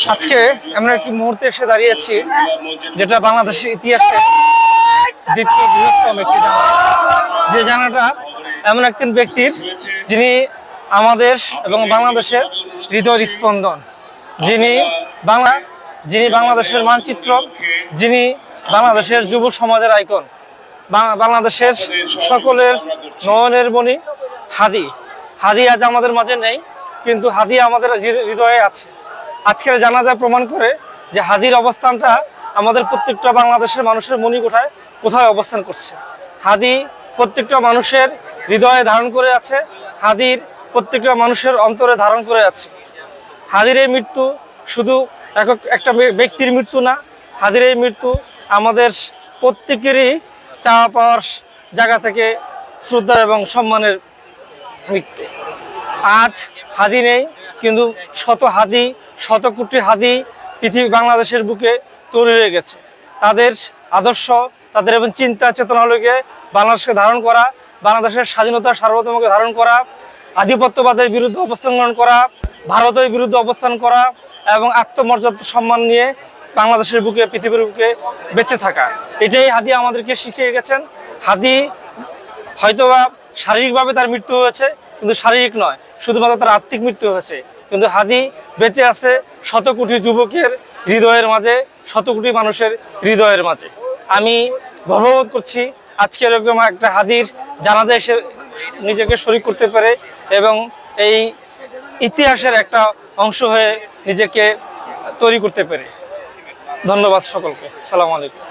আজকে এমন একটি মুহূর্তে এসে দাঁড়িয়েছি যেটা বাংলাদেশের ইতিহাসে দ্বিতীয় বৃহত্তম একটি জানা, যে জানাটা এমন একজন ব্যক্তির যিনি আমাদের এবং বাংলাদেশের হৃদয়ের স্পন্দন, যিনি বাংলাদেশের মানচিত্র, যিনি বাংলাদেশের যুব সমাজের আইকন, বাংলাদেশের সকলের নয়নের মণি হাদি। হাদি আজ আমাদের মাঝে নেই, কিন্তু হাদি আমাদের হৃদয়ে আছে। আজকের জানাজা প্রমাণ করে যে হাদির অবস্থানটা আমাদের প্রত্যেকটা বাংলাদেশের মানুষের মণিকোঠায় কোথায় অবস্থান করছে। হাদি প্রত্যেকটা মানুষের হৃদয়ে ধারণ করে আছে, হাদির প্রত্যেকটা মানুষের অন্তরে ধারণ করে আছে। হাদির এই মৃত্যু শুধু একটা ব্যক্তির মৃত্যু না, হাদির এই মৃত্যু আমাদের প্রত্যেকেরই চাওয়া পাওয়ার জায়গা থেকে শ্রদ্ধা এবং সম্মানের মৃত্যু। আজ হাদি নেই, কিন্তু শত কোটি হাদি পৃথিবী বাংলাদেশের বুকে তৈরি হয়ে গেছে। তাদের আদর্শ, তাদের এবং চিন্তা চেতনা হলে বাংলাদেশকে ধারণ করা, বাংলাদেশের স্বাধীনতার সার্বভৌমত্বকে ধারণ করা, আধিপত্যবাদের বিরুদ্ধে অবস্থান গ্রহণ করা, ভারতের বিরুদ্ধে অবস্থান করা এবং আত্মমর্যাদা সম্মান নিয়ে বাংলাদেশের বুকে, পৃথিবীর বুকে বেঁচে থাকা। এটাই হাদি আমাদেরকে শিখিয়ে গেছেন। হাদি হয়তোবা শারীরিকভাবে তার মৃত্যু হয়েছে, কিন্তু শারীরিক নয়, শুধুমাত্র তার আত্মিক মৃত্যু হয়েছে। কিন্তু হাদি বেঁচে আছে শত কোটি যুবকের হৃদয়ের মাঝে, শত কোটি মানুষের হৃদয়ের মাঝে। আমি গর্ববোধ করছি আজকে এরকম একটা হাদির জানাজা এসে নিজেকে শরীক করতে পারে এবং এই ইতিহাসের একটা অংশ হয়ে নিজেকে তৈরি করতে পারে। ধন্যবাদ সকলকে। আসসালামু আলাইকুম।